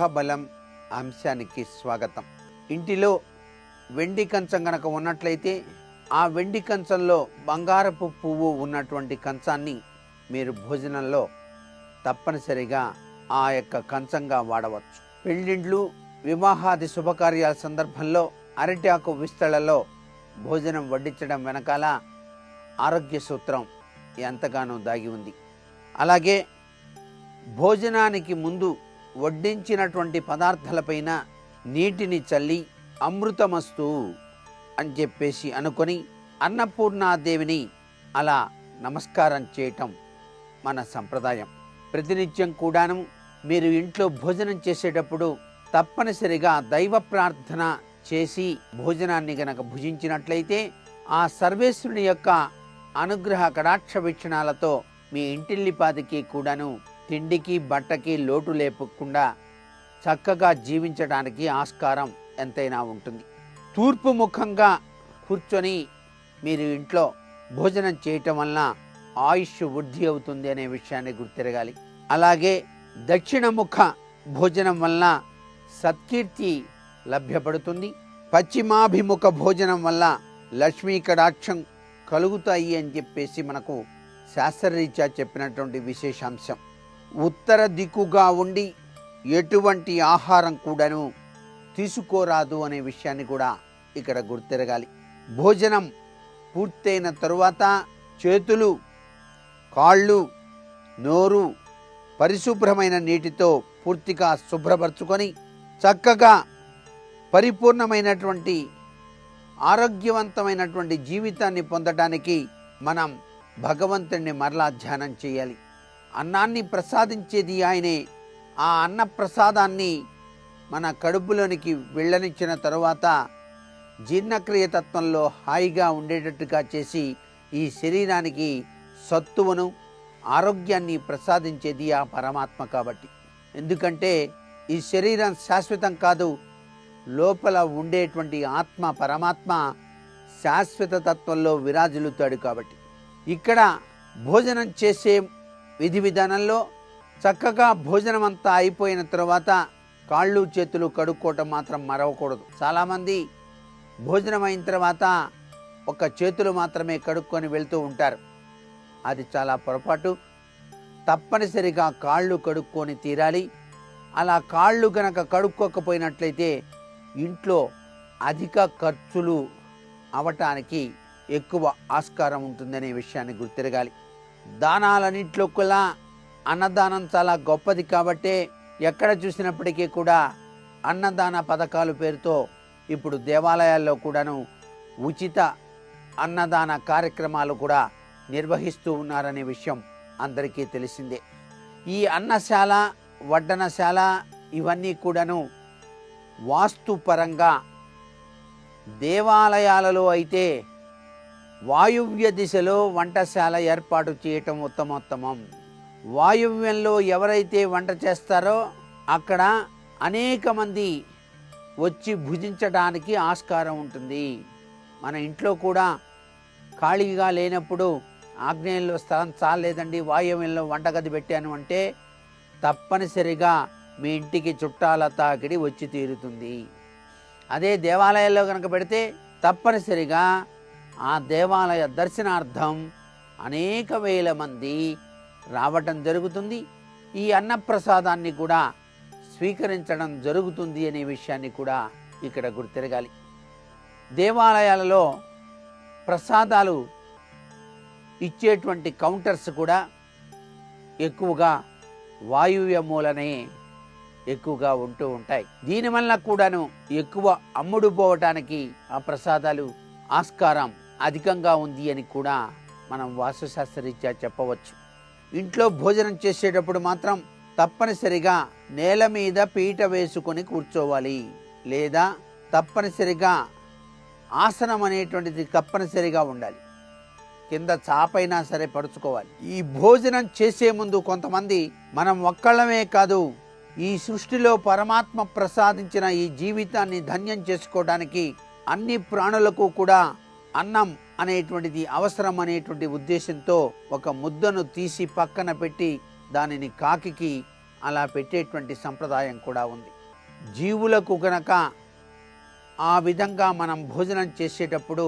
ఊహాబలం అంశానికి స్వాగతం. ఇంటిలో వెండి కంచం గనక ఉన్నట్లయితే ఆ వెండి కంచంలో బంగారపు పువ్వు ఉన్నటువంటి కంచాన్ని మీరు భోజనంలో తప్పనిసరిగా ఆ యొక్క కంచంగా వాడవచ్చు. పెళ్ళిండ్లు, వివాహాది శుభకార్యాల సందర్భంలో అరటాకు విస్తళ్లలో భోజనం వడ్డించడం వెనకాల ఆరోగ్య సూత్రం ఎంతగానో దాగి ఉంది. అలాగే భోజనానికి ముందు వడ్డించినటువంటి పదార్థాలపైన నీటిని చల్లి అమృతమస్తు అని చెప్పేసి అనుకొని అన్నపూర్ణాదేవిని అలా నమస్కారం చేయటం మన సంప్రదాయం. ప్రతినిత్యం కూడాను మీరు ఇంట్లో భోజనం చేసేటప్పుడు తప్పనిసరిగా దైవ ప్రార్థన చేసి భోజనాన్ని గనక భుజించినట్లయితే ఆ సర్వేశ్వరుని యొక్క అనుగ్రహ కటాక్ష వీక్షణాలతో మీ ఇంటిల్లిపాదికి కూడాను తిండికి బట్టకి లోటు లేపకుండా చక్కగా జీవించడానికి ఆస్కారం ఎంతైనా ఉంటుంది. తూర్పు ముఖంగా కూర్చొని మీరు ఇంట్లో భోజనం చేయటం వలన ఆయుష్ వృద్ధి అవుతుంది అనే విషయాన్ని గుర్తిరగాలి. అలాగే దక్షిణముఖ భోజనం వలన సత్కీర్తి లభ్యపడుతుంది. పశ్చిమాభిముఖ భోజనం వల్ల లక్ష్మీ కటాక్షం కలుగుతాయి అని చెప్పేసి మనకు శాస్త్రరీత్యా చెప్పినటువంటి విశేషాంశం. ఉత్తర దిక్కుగా ఉండి ఎటువంటి ఆహారం కూడాను తీసుకోరాదు అనే విషయాన్ని కూడా ఇక్కడ గుర్తిరగాలి. భోజనం పూర్తయిన తరువాత చేతులు, కాళ్ళు, నోరు పరిశుభ్రమైన నీటితో పూర్తిగా శుభ్రపరచుకొని చక్కగా పరిపూర్ణమైనటువంటి ఆరోగ్యవంతమైనటువంటి జీవితాన్ని పొందడానికి మనం భగవంతుడిని మరలా ధ్యానం చేయాలి. అన్నాన్ని ప్రసాదించేది ఆయనే. ఆ అన్న ప్రసాదాన్ని మన కడుపులోనికి వెళ్ళనిచ్చిన తరువాత జీర్ణక్రియ తత్వంలో హాయిగా ఉండేటట్టుగా చేసి ఈ శరీరానికి సత్తువను, ఆరోగ్యాన్ని ప్రసాదించేది ఆ పరమాత్మ కాబట్టి. ఎందుకంటే ఈ శరీరం శాశ్వతం కాదు, లోపల ఉండేటువంటి ఆత్మ పరమాత్మ శాశ్వత తత్వంలో విరాజిల్లుతాడు కాబట్టి. ఇక్కడ భోజనం చేసే విధి విధానంలో చక్కగా భోజనం అంతా అయిపోయిన తర్వాత కాళ్ళు చేతులు కడుక్కోవటం మాత్రం మరవకూడదు. చాలామంది భోజనం అయిన తర్వాత ఒక చేతులు మాత్రమే కడుక్కొని వెళ్తూ ఉంటారు. అది చాలా పొరపాటు. తప్పనిసరిగా కాళ్ళు కడుక్కొని తీరాలి. అలా కాళ్ళు గనక కడుక్కోకపోయినట్లయితే ఇంట్లో అధిక ఖర్చులు అవటానికి ఎక్కువ ఆస్కారం ఉంటుందనే విషయాన్ని గుర్తిరగాలి. దానాలన్నింటిలో కూడా అన్నదానం చాలా గొప్పది కాబట్టే ఎక్కడ చూసినప్పటికీ కూడా అన్నదాన పథకాలు పేరుతో ఇప్పుడు దేవాలయాల్లో కూడాను ఉచిత అన్నదాన కార్యక్రమాలు కూడా నిర్వహిస్తూ ఉన్నారనే విషయం అందరికీ తెలిసిందే. ఈ అన్నశాల, వడ్డనశాల ఇవన్నీ కూడాను వాస్తుపరంగా దేవాలయాలలో అయితే వాయువ్య దిశలో వంటశాల ఏర్పాటు చేయటం ఉత్తమోత్తమం. వాయువ్యంలో ఎవరైతే వంట చేస్తారో అక్కడ అనేక మంది వచ్చి భుజించడానికి ఆస్కారం ఉంటుంది. మన ఇంట్లో కూడా ఖాళీగా లేనప్పుడు ఆగ్నేయంలో స్థలం చాలేదండి, వాయువ్యంలో వంటగది పెట్టాను అంటే తప్పనిసరిగా మీ ఇంటికి చుట్టాల తాకిడి వచ్చి తీరుతుంది. అదే దేవాలయాల్లో కనుక పెడితే తప్పనిసరిగా ఆ దేవాలయ దర్శనార్థం అనేక వేల మంది రావటం జరుగుతుంది. ఈ అన్నప్రసాదాన్ని కూడా స్వీకరించడం జరుగుతుంది అనే విషయాన్ని కూడా ఇక్కడ గుర్తిరగాలి. దేవాలయాలలో ప్రసాదాలు ఇచ్చేటువంటి కౌంటర్స్ కూడా ఎక్కువగా వాయువ్య మూలనే ఎక్కువగా ఉంటూ ఉంటాయి. దీనివల్ల కూడాను ఎక్కువ అమ్ముడు పోవటానికి ఆ ప్రసాదాలు ఆస్కారం అధికంగా ఉంది అని కూడా మనం వాస్తుశాస్త్రరీత్యా చెప్పవచ్చు. ఇంట్లో భోజనం చేసేటప్పుడు మాత్రం తప్పనిసరిగా నేల మీద పీట వేసుకొని కూర్చోవాలి, లేదా తప్పనిసరిగా ఆసనం అనేటువంటిది తప్పనిసరిగా ఉండాలి. కింద చాపైనా సరే పరుచుకోవాలి. ఈ భోజనం చేసే ముందు కొంతమంది మనం ఒక్కళ్ళమే కాదు, ఈ సృష్టిలో పరమాత్మ ప్రసాదించిన ఈ జీవితాన్ని ధన్యం చేసుకోవడానికి అన్ని ప్రాణులకు కూడా అన్నం అనేటువంటిది అవసరం అనేటువంటి ఉద్దేశంతో ఒక ముద్దను తీసి పక్కన పెట్టి దానిని కాకికి అలా పెట్టేటువంటి సంప్రదాయం కూడా ఉంది. జీవులకు గనక ఆ విధంగా మనం భోజనం చేసేటప్పుడు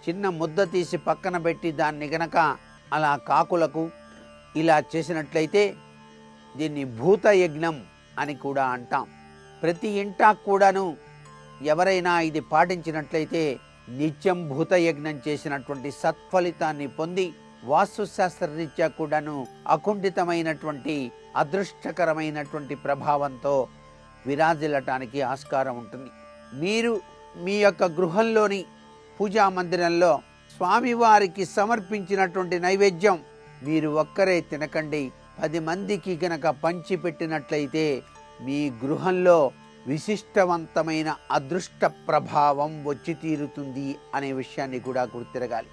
చిన్న ముద్ద తీసి పక్కన పెట్టి దాన్ని గనక అలా కాకులకు ఇలా చేసినట్లయితే దీన్ని భూతయజ్ఞం అని కూడా అంటాం. ప్రతి ఇంటా కూడాను ఎవరైనా ఇది పాటించినట్లయితే నిత్యం భూతయజ్ఞం చేసినటువంటి సత్ఫలితాన్ని పొంది వాస్తుశాస్త్రరీత్యా కూడాను అకుంఠితమైనటువంటి అదృష్టకరమైనటువంటి ప్రభావంతో విరాజిల్లటానికి ఆస్కారం ఉంటుంది. మీరు మీ యొక్క గృహంలోని పూజా మందిరంలో స్వామివారికి సమర్పించినటువంటి నైవేద్యం మీరు ఒక్కరే తినకండి, 10 మందికి గనక పంచిపెట్టినట్లయితే మీ గృహంలో విశిష్టవంతమైన అదృష్ట ప్రభావం వచ్చి తీరుతుంది అనే విషయాన్ని కూడా గుర్తిరగాలి.